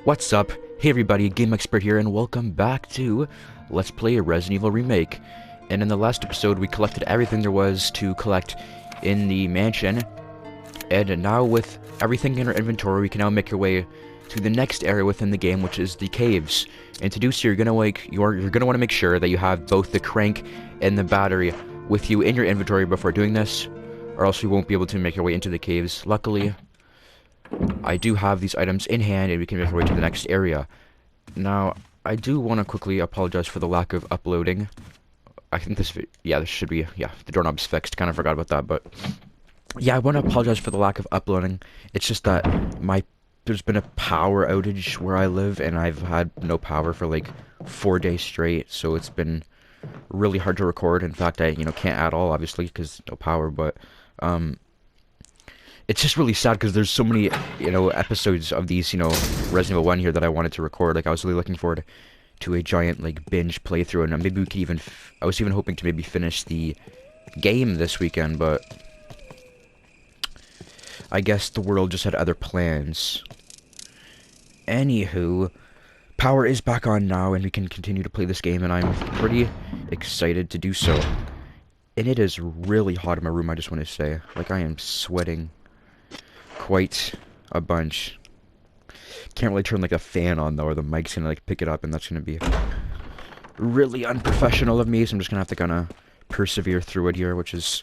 What's up? Hey everybody, Game Expert here, and welcome back to Let's Play Resident Evil Remake. And in the last episode, we collected everything there was to collect in the mansion. And now with everything in our inventory, we can now make our way to the next area within the game, which is the caves. And to do so, you're gonna want to make sure that you have both the crank and the battery with you in your inventory before doing this, or else you won't be able to make your way into the caves. Luckily, I do have these items in hand, and we can make our way to the next area. Now, I do want to quickly apologize for the lack of uploading. I think this should be, the doorknob's fixed. Kind of forgot about that, but yeah, I want to apologize for the lack of uploading. It's just that there's been a power outage where I live, and I've had no power for like 4 days straight, so it's been really hard to record. In fact, I can't at all, obviously, because no power, but it's just really sad because there's so many, episodes of these, Resident Evil 1 here that I wanted to record. Like, I was really looking forward to a giant, like, binge playthrough, and maybe we could even, I was even hoping to maybe finish the game this weekend, but I guess the world just had other plans. Anywho, power is back on now, and we can continue to play this game, and I'm pretty excited to do so. And it is really hot in my room, I just want to say. Like, I am sweating quite a bunch. Can't really turn like a fan on though, or the mic's gonna like pick it up, and that's gonna be really unprofessional of me, so I'm just gonna have to kinda persevere through it here, which is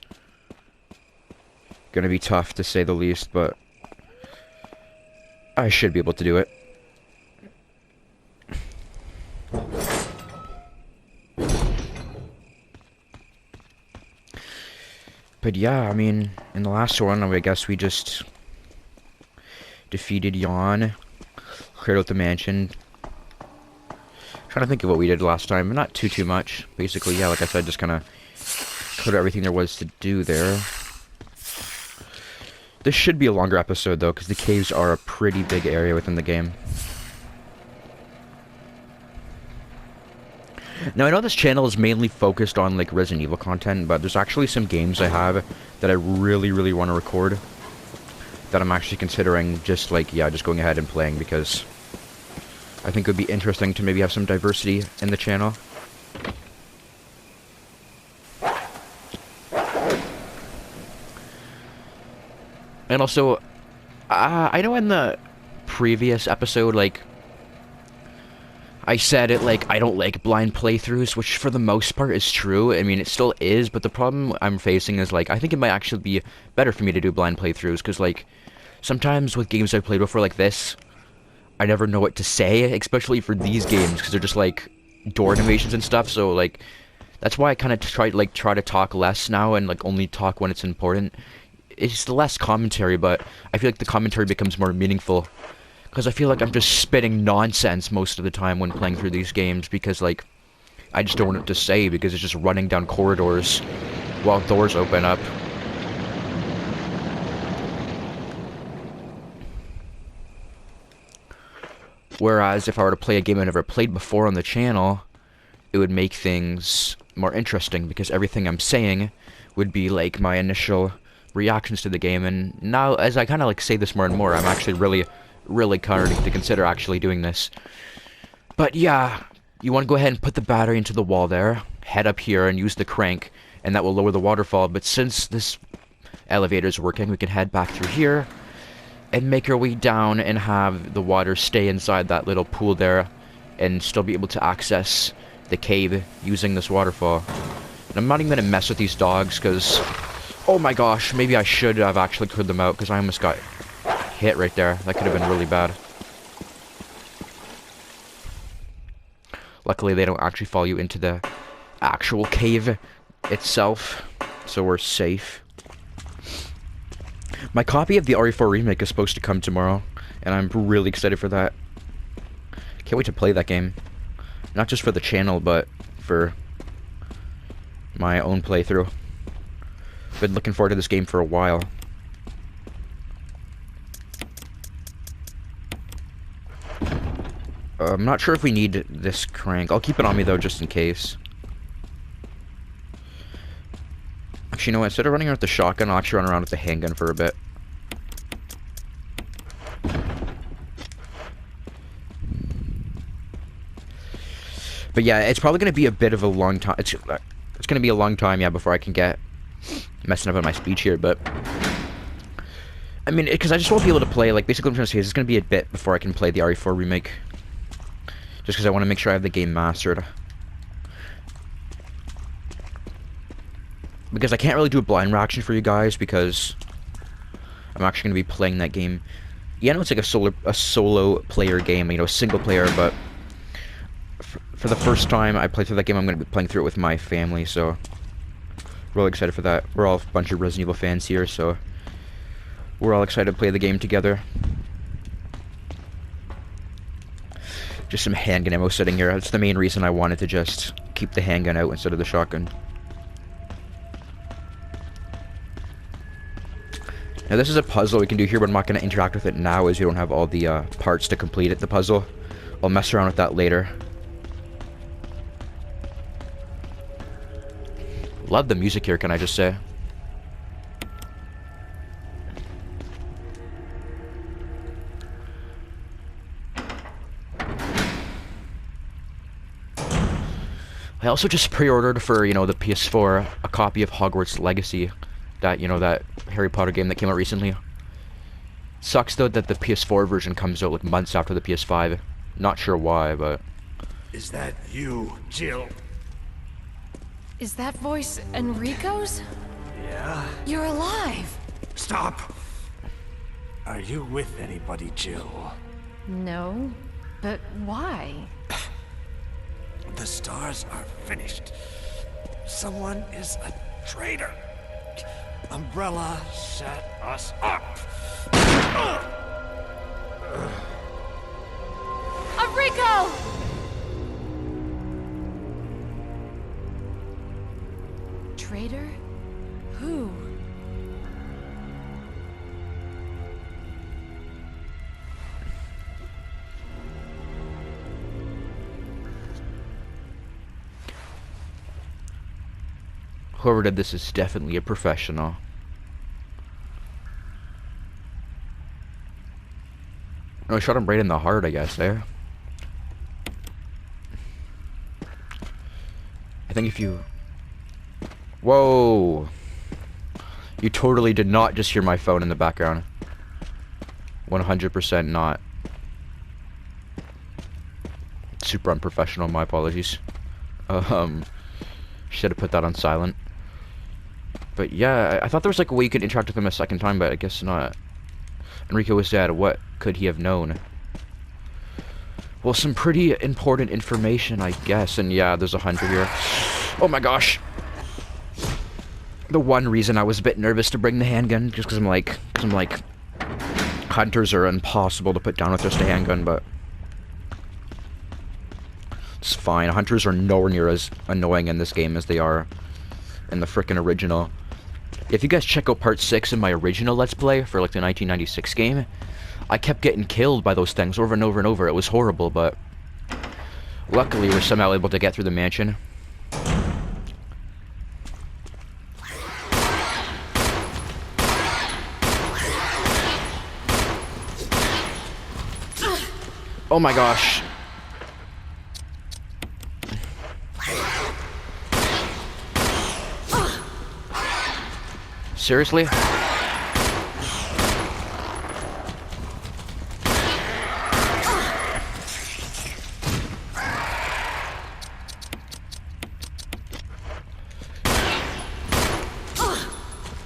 gonna be tough to say the least, but I should be able to do it. But yeah, I mean, in the last one, I guess we just defeated Yawn, cleared out the mansion. Trying to think of what we did last time, not too much. Basically, yeah, like I said, just kind of cleared out everything there was to do there. This should be a longer episode, though, because the caves are a pretty big area within the game. Now, I know this channel is mainly focused on, like, Resident Evil content, but there's actually some games I have that I really want to record, that I'm actually considering just going ahead and playing, because I think it would be interesting to maybe have some diversity in the channel. And also, I know in the previous episode, like, I said it, like, I don't like blind playthroughs, which for the most part is true. I mean, it still is, but the problem I'm facing is, like, I think it might actually be better for me to do blind playthroughs, because, like, sometimes with games I've played before like this, I never know what to say, especially for these games, because they're just, like, door animations and stuff, so, like, that's why I kind of try to talk less now, and, like, only talk when it's important. It's less commentary, but I feel like the commentary becomes more meaningful, because I feel like I'm just spitting nonsense most of the time when playing through these games, because, like, I just don't know what to say, because it's just running down corridors while doors open up. Whereas if I were to play a game I've never played before on the channel, it would make things more interesting, because everything I'm saying would be, like, my initial reactions to the game. And now, as I kind of, like, say this more and more, I'm actually really starting to consider actually doing this. But yeah, you want to go ahead and put the battery into the wall there, head up here and use the crank, and that will lower the waterfall. But since this elevator is working, we can head back through here and make our way down and have the water stay inside that little pool there, and still be able to access the cave using this waterfall. And I'm not even going to mess with these dogs, because, oh my gosh, maybe I should have actually cleared them out, because I almost got hit right there. That could have been really bad. Luckily, they don't actually follow you into the actual cave itself, so we're safe. My copy of the RE4 Remake is supposed to come tomorrow, and I'm really excited for that. Can't wait to play that game. Not just for the channel, but for my own playthrough. Been looking forward to this game for a while. I'm not sure if we need this crank. I'll keep it on me, though, just in case. Actually, you know what? Instead of running around with the shotgun, I'll actually run around with the handgun for a bit. But yeah, it's probably going to be a bit of a long time. It's going to be a long time, yeah, before I can get messing up on my speech here, but I mean, because I just won't be able to play, like, basically what I'm trying to say is it's going to be a bit before I can play the RE4 remake. Just because I want to make sure I have the game mastered. Because I can't really do a blind reaction for you guys, because I'm actually going to be playing that game. Yeah, I know it's like a solo player game, you know, single player, but for the first time I play through that game, I'm going to be playing through it with my family, so really excited for that. We're all a bunch of Resident Evil fans here, so we're all excited to play the game together. Just some handgun ammo sitting here. That's the main reason I wanted to just keep the handgun out instead of the shotgun. Now this is a puzzle we can do here, but I'm not going to interact with it now as you don't have all the parts to complete it, the puzzle. I'll mess around with that later. Love the music here, can I just say. I also just pre-ordered for, you know, the PS4 a copy of Hogwarts Legacy, that, you know, that Harry Potter game that came out recently. Sucks though that the PS4 version comes out like months after the PS5. Not sure why, but Is that you, Jill? Is that voice Enrico's? Yeah? You're alive! Stop! Are you with anybody, Jill? No, but why? The stars are finished. Someone is a traitor. Umbrella set us up. Enrico! Traitor? Who? whoever did this is definitely a professional. No, I shot him right in the heart, I guess, eh? I think if you... Whoa! You totally did not just hear my phone in the background. 100% not. Super unprofessional, my apologies. Should have put that on silent. But yeah, I thought there was like a way you could interact with him a second time, but I guess not. Enrico was dead. What could he have known? Well, some pretty important information, I guess. And yeah, there's a hunter here. Oh my gosh. The one reason I was a bit nervous to bring the handgun, just because I'm like, hunters are impossible to put down with just a handgun, but it's fine. Hunters are nowhere near as annoying in this game as they are in the frickin' original. If you guys check out part 6 in my original Let's Play for like the 1996 game, I kept getting killed by those things over and over and over. It was horrible, but luckily we're somehow able to get through the mansion. Oh my gosh. Seriously?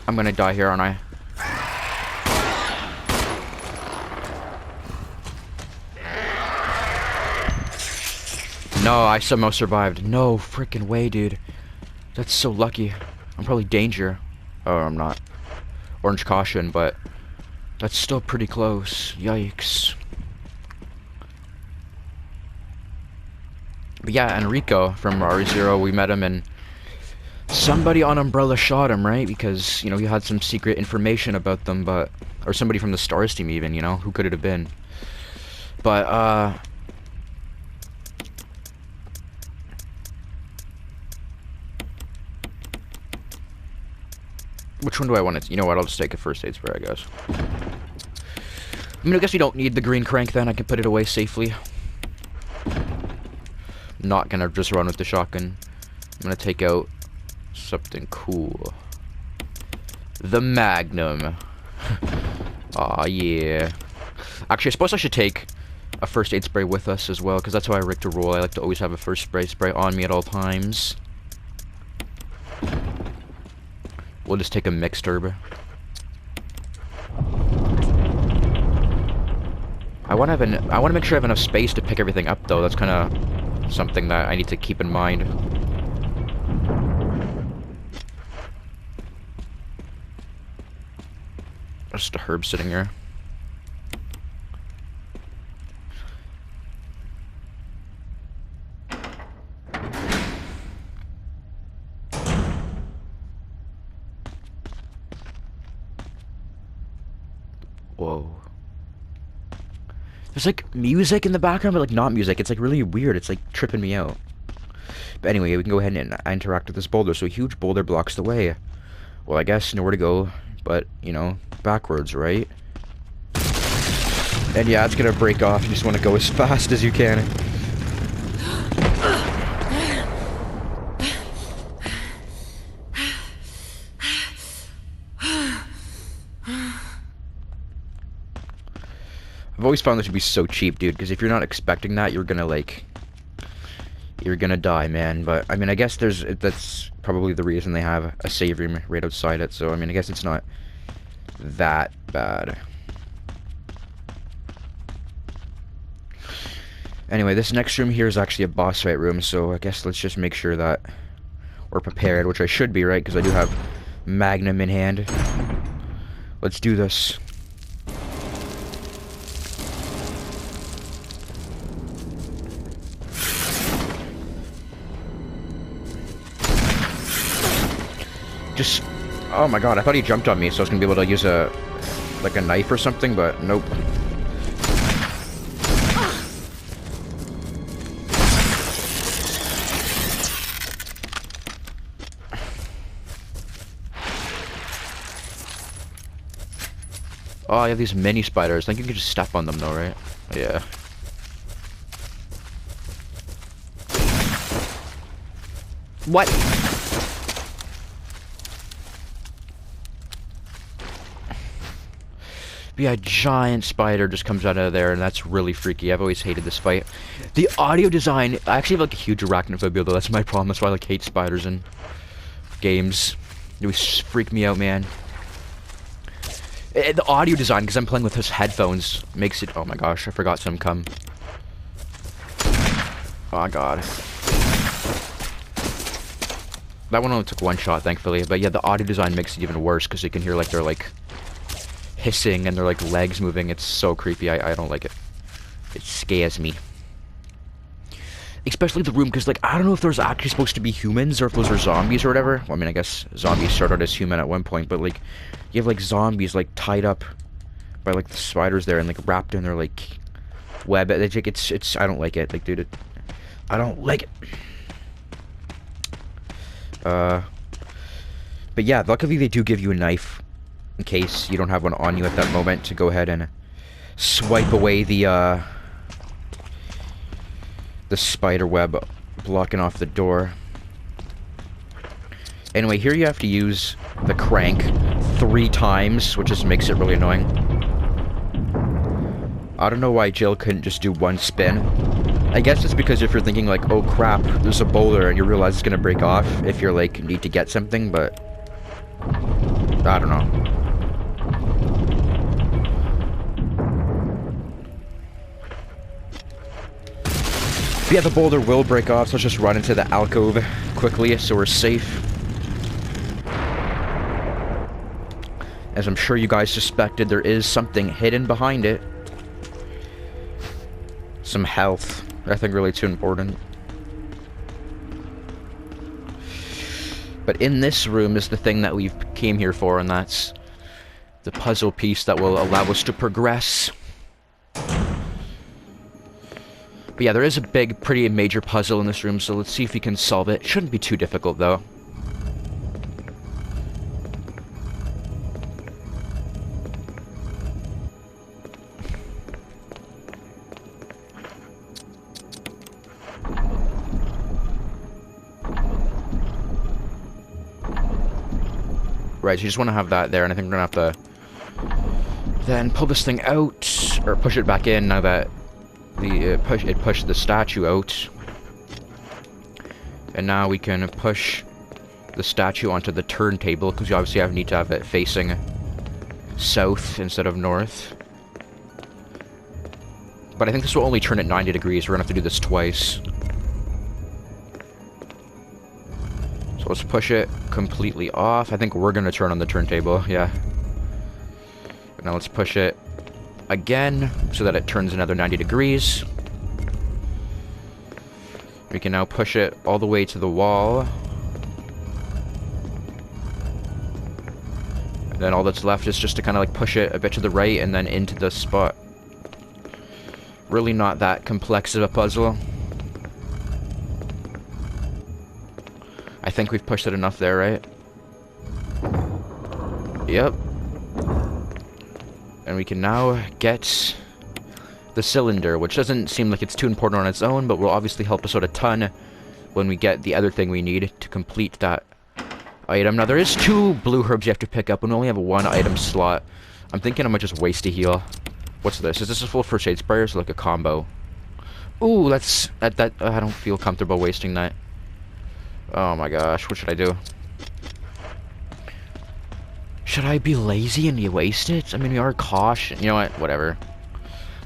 I'm gonna die here, aren't I? No, I somehow survived. No freaking way, dude. That's so lucky. I'm probably danger. Oh, I'm not. Orange caution, but that's still pretty close. Yikes. But yeah, Enrico from RE0, we met him and somebody on Umbrella shot him, right? Because, you know, he had some secret information about them, but... Or somebody from the STARS team even, you know? Who could it have been? But, which one do I want to... You know what, I'll just take a first aid spray, I guess. I mean, I guess we don't need the green crank then. I can put it away safely. Not gonna just run with the shotgun. I'm gonna take out something cool. The Magnum. Aw, yeah. Actually, I suppose I should take a first aid spray with us as well, because that's how I like to roll. I like to always have a first spray on me at all times. We'll just take a mixed herb. I want to make sure I have enough space to pick everything up, though. That's kind of something that I need to keep in mind. Just a herb sitting here. Whoa. There's like music in the background, but like not music. It's like really weird. It's like tripping me out. But anyway, we can go ahead and interact with this boulder. So a huge boulder blocks the way. Well, I guess nowhere to go, but you know, backwards, right? And yeah, it's gonna break off. You just want to go as fast as you can. I've always found this to be so cheap, dude, because if you're not expecting that, you're gonna die, man. But I mean, I guess that's probably the reason they have a save room right outside it. So I mean, I guess it's not that bad. Anyway, this next room here is actually a boss fight room, so I guess let's just make sure that we're prepared, which I should be, right? Because I do have Magnum in hand. Let's do this. Just, oh my god, I thought he jumped on me, so I was gonna be able to use like a knife or something, but nope. Oh, I have these mini spiders. I think you can just step on them though, right? Yeah. What? Yeah, a giant spider just comes out of there, and that's really freaky. I've always hated this fight. The audio design, I actually have like a huge arachnophobia though. That's my problem. That's why I like hate spiders in games. They always freak me out, man. The audio design, because I'm playing with his headphones, makes it... Oh my gosh, I forgot some come. Oh god. That one only took one shot, thankfully. But yeah, the audio design makes it even worse, because you can hear like they're like hissing and their like legs moving. It's so creepy. I don't like it. It scares me. Especially the room, because like I don't know if there's actually supposed to be humans or if those are zombies or whatever. Well, I mean, I guess zombies start out as human at one point, but like you have like zombies like tied up by like the spiders there and like wrapped in their like web. It's I don't like it. Like, dude, I don't like it. But yeah, luckily they do give you a knife in case you don't have one on you at that moment to go ahead and swipe away the spider web blocking off the door. Anyway, here you have to use the crank 3 times, which just makes it really annoying. I don't know why Jill couldn't just do one spin. I guess it's because if you're thinking like, oh crap, there's a boulder, and you realize it's gonna break off if you're like, need to get something, but I don't know. But yeah, the boulder will break off, so let's just run into the alcove quickly so we're safe. As I'm sure you guys suspected, there is something hidden behind it. Some health. Nothing really too important. But in this room is the thing that we came here for, and that's the puzzle piece that will allow us to progress. But yeah, there is a big, pretty major puzzle in this room, so let's see if we can solve it. It shouldn't be too difficult, though. Right, so you just want to have that there, and I think we're going to have to then pull this thing out, or push it back in now that it pushed the statue out. And now we can push the statue onto the turntable, because you obviously need to have it facing south instead of north. But I think this will only turn at 90 degrees, we're going to have to do this twice. So let's push it completely off. I think we're going to turn on the turntable, yeah. Now let's push it again, so that it turns another 90 degrees. We can now push it all the way to the wall. And then all that's left is just to kind of like push it a bit to the right and then into the spot. Really not that complex of a puzzle. I think we've pushed it enough there, right? Yep. And we can now get the cylinder, which doesn't seem like it's too important on its own, but will obviously help us out a ton when we get the other thing we need to complete that item. Now, there is 2 blue herbs you have to pick up, and we only have a 1 item slot. I'm thinking I might just waste a heal. What's this? Is this a full first aid spray or is it like a combo? Ooh, that I don't feel comfortable wasting that. Oh my gosh, what should I do? Should I be lazy and you waste it? I mean, we are cautious. You know what? Whatever.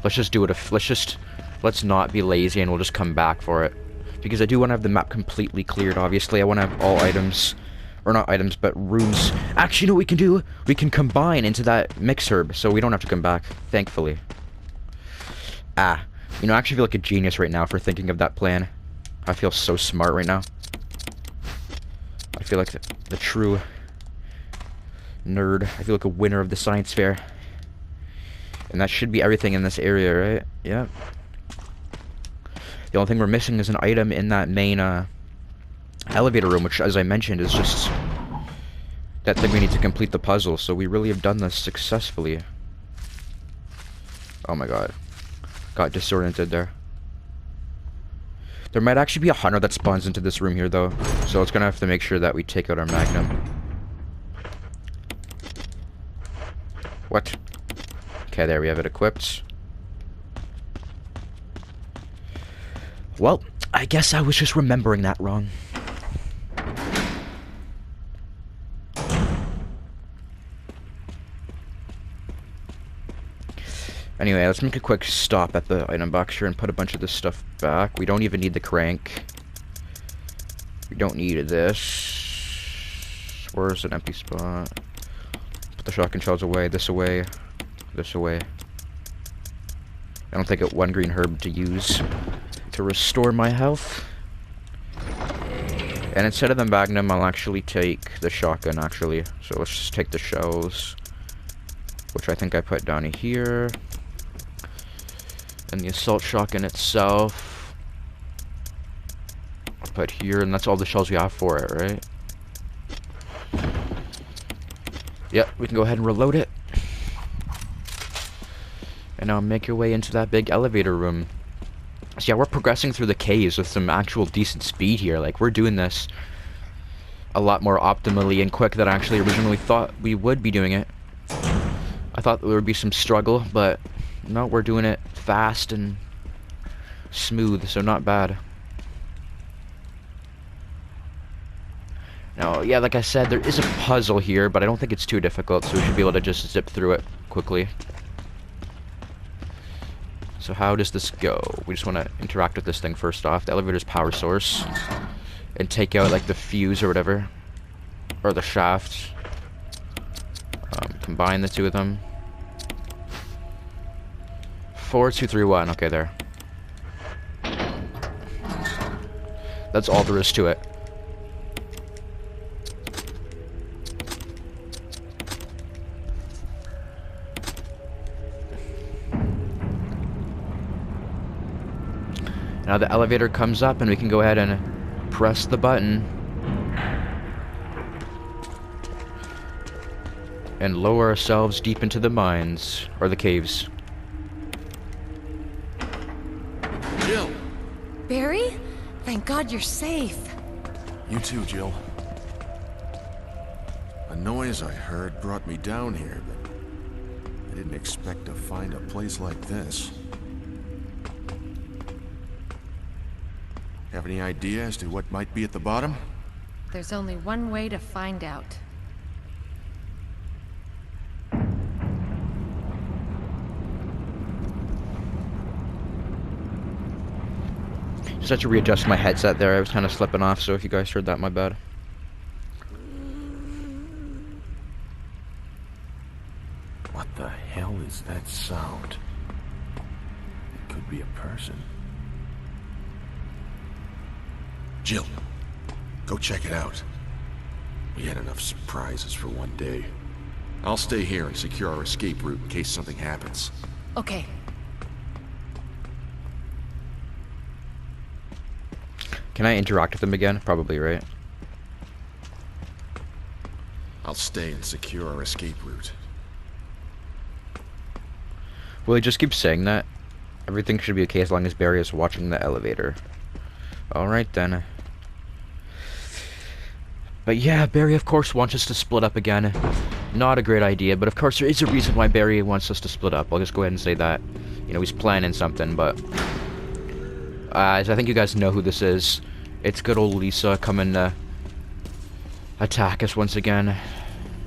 Let's just do it. Let's not be lazy and we'll just come back for it. Because I do want to have the map completely cleared, obviously. I want to have all items, or not items, but rooms. Actually, you know what we can do? We can combine into that mix herb, so we don't have to come back, thankfully. Ah. You know, I actually feel like a genius right now for thinking of that plan. I feel so smart right now. I feel like the true nerd. I feel like a winner of the science fair. And that should be everything in this area, right? Yeah. The only thing we're missing is an item in that main elevator room, which, as I mentioned, is just that thing we need to complete the puzzle. So we really have done this successfully. Oh my god. Got disoriented there. There might actually be a hunter that spawns into this room here, though. So it's gonna have to make sure that we take out our magnum. What? Okay, there we have it equipped. Well, I guess I was just remembering that wrong. Anyway, let's make a quick stop at the item box here and put a bunch of this stuff back. We don't even need the crank. We don't need this. Where's an empty spot? Put the shotgun shells away, this away, this away. I don't think I got 1 green herb to use to restore my health. And instead of the magnum, I'll actually take the shotgun, actually. So let's just take the shells, which I think I put down here. And the assault shotgun itself, I'll put here, and that's all the shells we have for it, right? Yep, we can go ahead and reload it. And now make your way into that big elevator room. So yeah, we're progressing through the caves with some actual decent speed here. Like, we're doing this a lot more optimally and quick than I actually originally thought we would be doing it. I thought there would be some struggle, but no, we're doing it fast and smooth, so not bad. Now, yeah, like I said, there is a puzzle here, but I don't think it's too difficult, so we should be able to just zip through it quickly. So how does this go? We just want to interact with this thing first off, the elevator's power source, and take out, like, the fuse or whatever, or the shaft. Combine the 2 of them. 4, 2, 3, 1. Okay, there. That's all there is to it. Now the elevator comes up and we can go ahead and press the button and lower ourselves deep into the mines, or the caves. Jill! Barry? Thank God you're safe. You too, Jill. A noise I heard brought me down here, but I didn't expect to find a place like this. Have any idea as to what might be at the bottom? There's only one way to find out. Just had to readjust my headset there. I was kind of slipping off, so if you guys heard that, my bad. What the hell is that sound? It could be a person. Jill, go check it out. We had enough surprises for one day. I'll stay here and secure our escape route in case something happens. Okay. Can I interact with them again? Probably, right? I'll stay and secure our escape route. Will he just keep saying that? Everything should be okay as long as Barry is watching the elevator. Alright then. But yeah, Barry of course wants us to split up again. Not a great idea, but of course there is a reason why Barry wants us to split up. I'll just go ahead and say that. You know, he's planning something, but... as I think you guys know who this is. It's good old Lisa coming to attack us once again.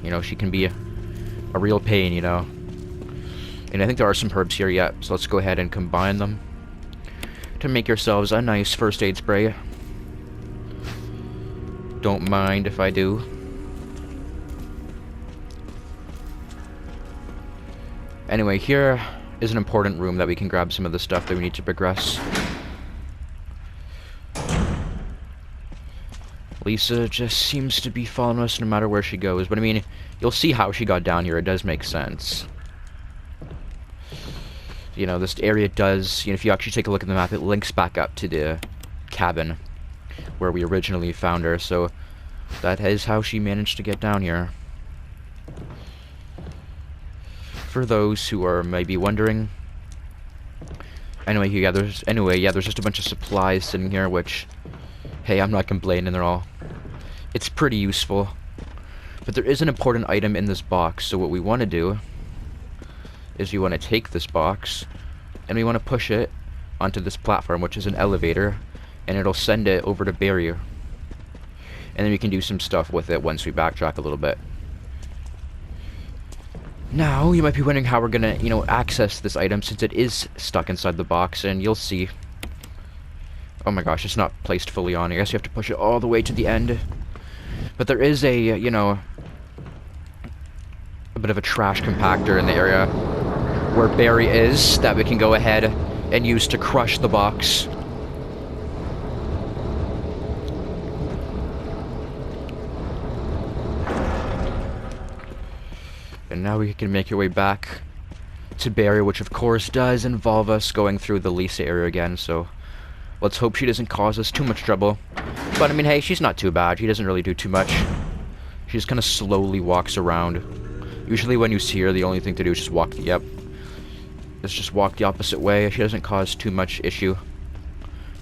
You know, she can be a real pain, you know. And I think there are some herbs here yet, so let's go ahead and combine them to make yourselves a nice first aid spray. Don't mind if I do. Anyway, here is an important room that we can grab some of the stuff that we need to progress. Lisa just seems to be following us no matter where she goes, but I mean, you'll see how she got down here. It does make sense. You know, this area does, you know, if you actually take a look at the map, it links back up to the cabin where we originally found her, so that is how she managed to get down here. For those who are maybe wondering. Anyway, yeah, there's just a bunch of supplies sitting here, which, hey, I'm not complaining at all. It's pretty useful. But there is an important item in this box, so what we want to do is we want to take this box and we want to push it onto this platform, which is an elevator, and it'll send it over to barrier. And then we can do some stuff with it once we backtrack a little bit. Now, you might be wondering how we're gonna, you know, access this item since it is stuck inside the box, and you'll see. Oh my gosh, it's not placed fully on. I guess you have to push it all the way to the end. But there is a, you know, a bit of a trash compactor in the area where Barry is that we can go ahead and use to crush the box. And now we can make your way back to Barry, which of course does involve us going through the Lisa area again, so let's hope she doesn't cause us too much trouble. But I mean, hey, she's not too bad. She doesn't really do too much. She just kind of slowly walks around. Usually when you see her, the only thing to do is just walk the, let's just walk the opposite way. She doesn't cause too much issue.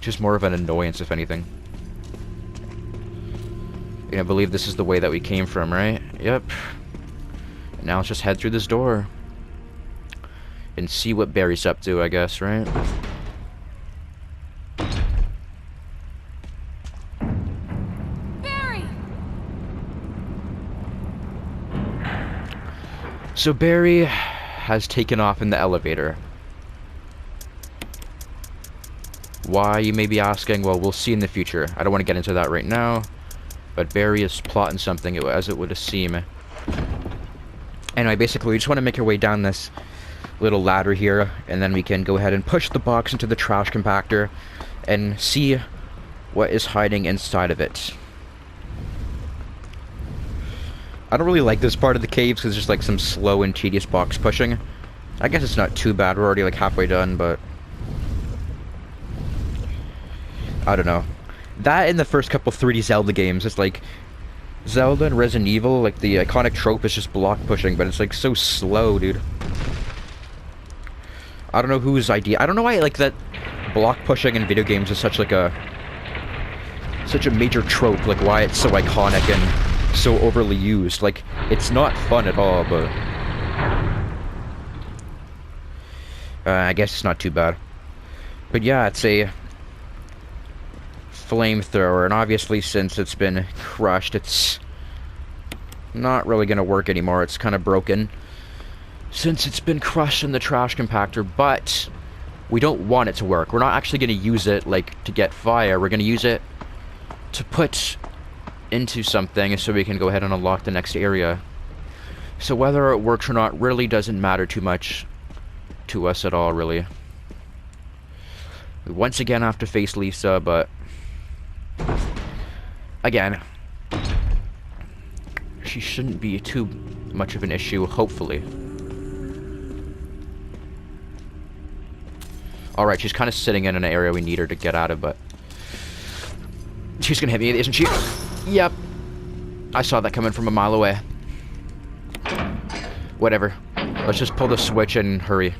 Just more of an annoyance, if anything. I believe this is the way that we came from, right? Yep. Now let's just head through this door and see what Barry's up to, I guess, right? Barry! So Barry has taken off in the elevator. Why, you may be asking? Well, we'll see in the future. I don't want to get into that right now, but Barry is plotting something, as it would seem. Anyway, basically, we just want to make our way down this little ladder here, and then we can go ahead and push the box into the trash compactor and see what is hiding inside of it. I don't really like this part of the caves because there's like some slow and tedious box pushing. I guess it's not too bad. We're already like halfway done, but I don't know. That in the first couple 3D Zelda games, it's like Zelda and Resident Evil, like the iconic trope is just block pushing, but it's like so slow, dude. I don't know whose idea. I don't know why like that block pushing in video games is such a major trope, like why it's so iconic and so overly used. Like, it's not fun at all, but I guess it's not too bad. But yeah, it's a flamethrower, and obviously since it's been crushed, it's not really gonna work anymore. It's kind of broken since it's been crushed in the trash compactor, but we don't want it to work. We're not actually gonna use it, like, to get fire. We're gonna use it to put into something so we can go ahead and unlock the next area. So whether it works or not really doesn't matter too much to us at all, really. We once again have to face Lisa, but again, she shouldn't be too much of an issue, hopefully. Alright, she's kind of sitting in an area we need her to get out of, but she's gonna hit me, isn't she? Yep. I saw that coming from a mile away. Whatever. Let's just pull the switch and hurry.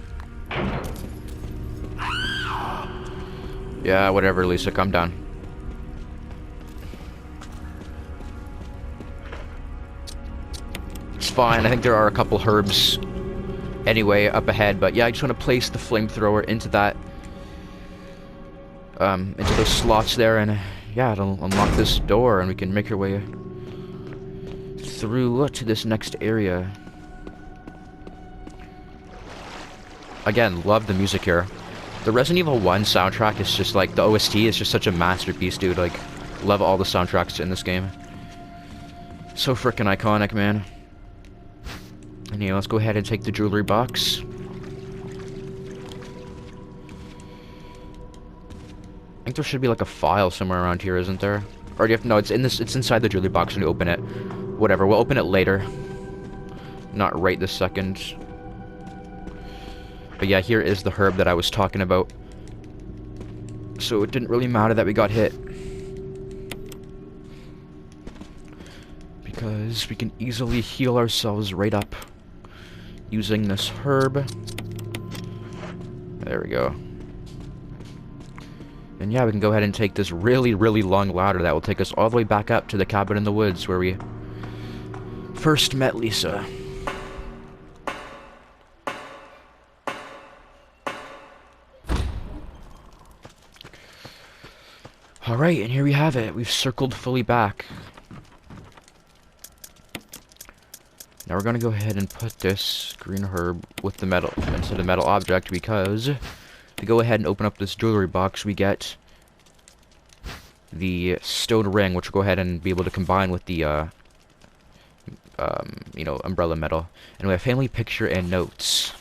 Yeah, whatever, Lisa, calm down. It's fine. I think there are a couple herbs anyway up ahead, but yeah, I just want to place the flamethrower into that, into those slots there, and yeah, it'll unlock this door, and we can make our way through to this next area. Again, love the music here. The Resident Evil 1 soundtrack is just like, the OST is just such a masterpiece, dude. Like, love all the soundtracks in this game. So frickin' iconic, man. And yeah, let's go ahead and take the jewelry box. I think there should be like a file somewhere around here, isn't there? Or do you have to, no, it's inside the jewelry box when you open it. Whatever, we'll open it later. Not right this second. But yeah, here is the herb that I was talking about. So it didn't really matter that we got hit, because we can easily heal ourselves right up using this herb. There we go. And yeah, we can go ahead and take this really, really long ladder that will take us all the way back up to the cabin in the woods where we first met Lisa. Alright, and here we have it. We've circled fully back. Now we're gonna go ahead and put this green herb with the metal into the metal object, because to go ahead and open up this jewelry box, we get the stone ring, which will go ahead and be able to combine with the you know, umbrella metal. And we have family picture and notes.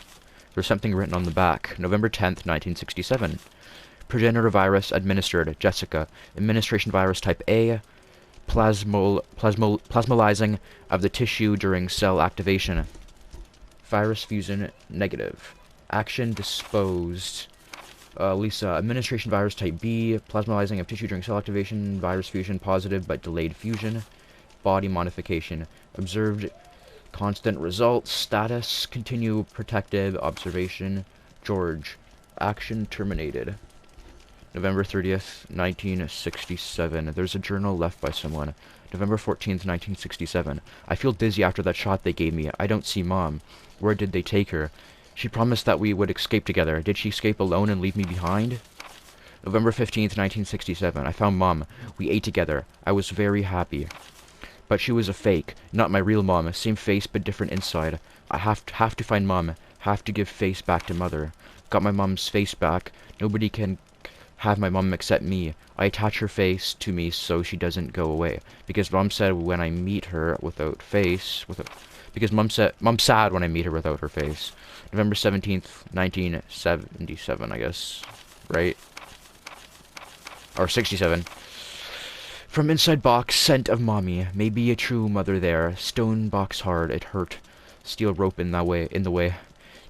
There's something written on the back. November 10th, 1967. Progenitor virus administered. Jessica. Administration virus type A. Plasmolizing of the tissue during cell activation. Virus fusion negative. Action disposed. Lisa. Administration virus type B. Plasmolizing of tissue during cell activation. Virus fusion positive but delayed fusion. Body modification. Observed constant results. Status. Continue protective observation. George. Action terminated. November 30th, 1967. There's a journal left by someone. November 14th, 1967. I feel dizzy after that shot they gave me. I don't see Mom. Where did they take her? She promised that we would escape together. Did she escape alone and leave me behind? November 15th, 1967. I found Mom. We ate together. I was very happy. But she was a fake. Not my real mom. Same face but different inside. I have to find Mom. Have to give face back to Mother. Got my mom's face back. Nobody can have my mom accept me. I attach her face to me so she doesn't go away. Because Mom said when I meet her without face, because Mom's sad when I meet her without her face. November 17th, 1977, I guess. Right? Or 67. From inside box, scent of mommy. Maybe a true mother there. Stone box hard, it hurt. Steel rope in the way.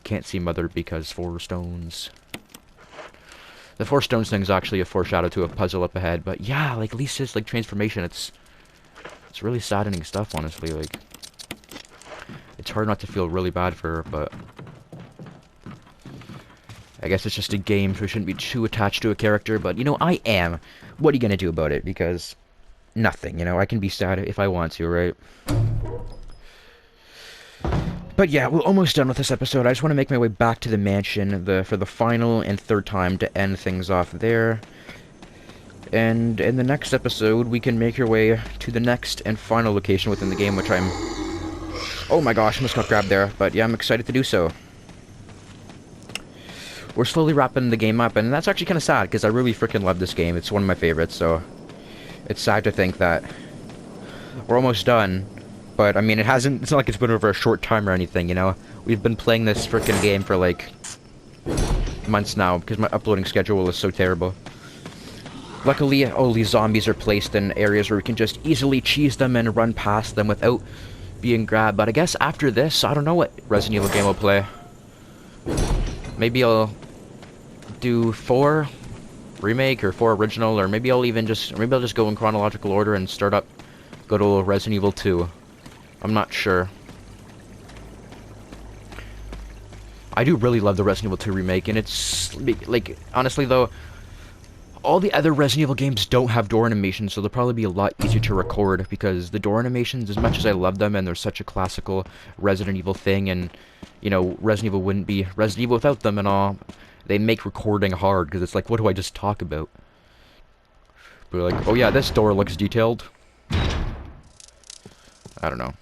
Can't see Mother because 4 stones. The 4 stones thing is actually a foreshadow to a puzzle up ahead, but yeah, like Lisa's like transformation, it's really saddening stuff, honestly. Like, it's hard not to feel really bad for her, but I guess it's just a game, so we shouldn't be too attached to a character. But you know, I am. What are you gonna do about it? Because nothing, you know? I can be sad if I want to, right? But yeah, we're almost done with this episode. I just want to make my way back to the mansion for the final and third time to end things off there. And in the next episode, we can make our way to the next and final location within the game, which I'm... Oh my gosh, almost got grabbed there. But yeah, I'm excited to do so. We're slowly wrapping the game up, and that's actually kind of sad, because I really freaking love this game. It's one of my favorites, so... It's sad to think that we're almost done. But, I mean, it's not like it's been over a short time or anything, you know? We've been playing this frickin' game for, like, months now, because my uploading schedule is so terrible. Luckily, all these zombies are placed in areas where we can just easily cheese them and run past them without being grabbed. But I guess after this, I don't know what Resident Evil game I'll play. Maybe I'll do 4 remake or 4 original, or maybe I'll just go in chronological order and go to Resident Evil 2. I'm not sure. I do really love the Resident Evil 2 remake, and it's, like, honestly though, all the other Resident Evil games don't have door animations, so they'll probably be a lot easier to record, because the door animations, as much as I love them, and they're such a classical Resident Evil thing, and, you know, Resident Evil wouldn't be Resident Evil without them and all, they make recording hard, because it's like, what do I just talk about? But like, oh yeah, this door looks detailed. I don't know.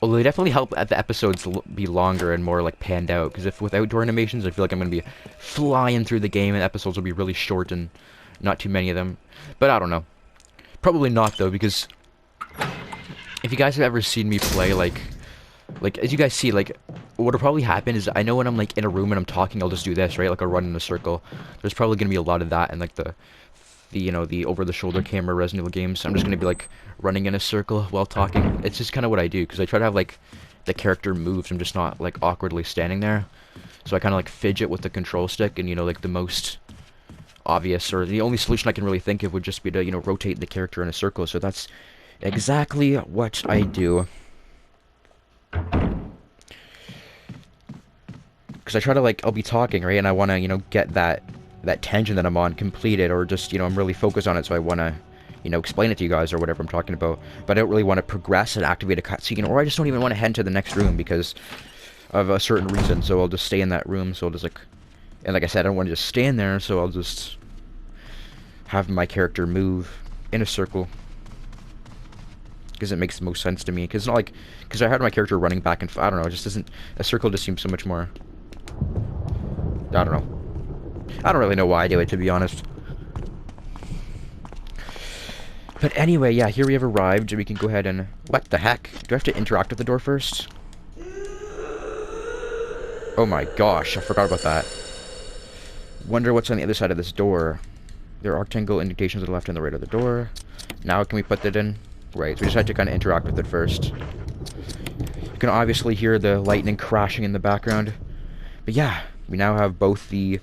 Well, they definitely help at the episodes be longer and more, like, panned out. Because if without door animations, I feel like I'm going to be flying through the game and episodes will be really short and not too many of them. But I don't know. Probably not, though, because if you guys have ever seen me play, like, as you guys see, like, what'll probably happen is I know when I'm, like, in a room and I'm talking, I'll just do this, right? Like, I'll run in a circle. There's probably going to be a lot of that in, like, the over-the-shoulder camera Resident Evil games. I'm just going to be, like, running in a circle while talking. It's just kind of what I do, because I try to have, like, the character moves. I'm just not, like, awkwardly standing there. So I kind of, like, fidget with the control stick, and, you know, like, the most obvious, or the only solution I can really think of would just be to, you know, rotate the character in a circle. So that's exactly what I do. Because I try to, like, I'll be talking, right, and I want to, you know, get that tangent that I'm on completed, or just, you know, I'm really focused on it, so I want to, you know, explain it to you guys or whatever I'm talking about. But I don't really want to progress and activate a cutscene, or I just don't even want to head to the next room because of a certain reason, so I'll just stay in that room. So I'll just, like, and like I said, I don't want to just stand there, so I'll just have my character move in a circle, because it makes the most sense to me. Because it's not like, because I had my character running back and I don't know, it just doesn't, a circle just seems so much more, I don't know. I don't really know why I do it, to be honest. But anyway, yeah, here we have arrived. We can go ahead and... What the heck? Do I have to interact with the door first? Oh my gosh, I forgot about that. Wonder what's on the other side of this door. There are rectangle indications to the left and the right of the door. Now can we put that in? Right, so we just had to kind of interact with it first. You can obviously hear the lightning crashing in the background. But yeah, we now have both the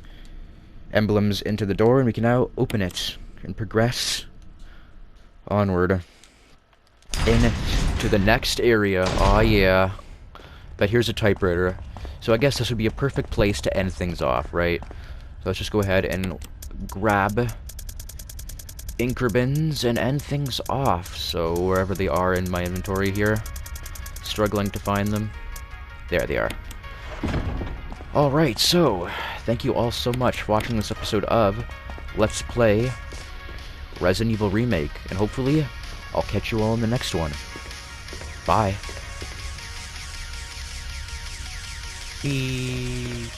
emblems into the door, and we can now open it and progress onward into the next area. Oh yeah, but here's a typewriter, so I guess this would be a perfect place to end things off, right? So let's just go ahead and grab ink ribbons and end things off. So wherever they are in my inventory here, struggling to find them, there they are. Alright, so, thank you all so much for watching this episode of Let's Play Resident Evil Remake, and hopefully, I'll catch you all in the next one. Bye. Beep.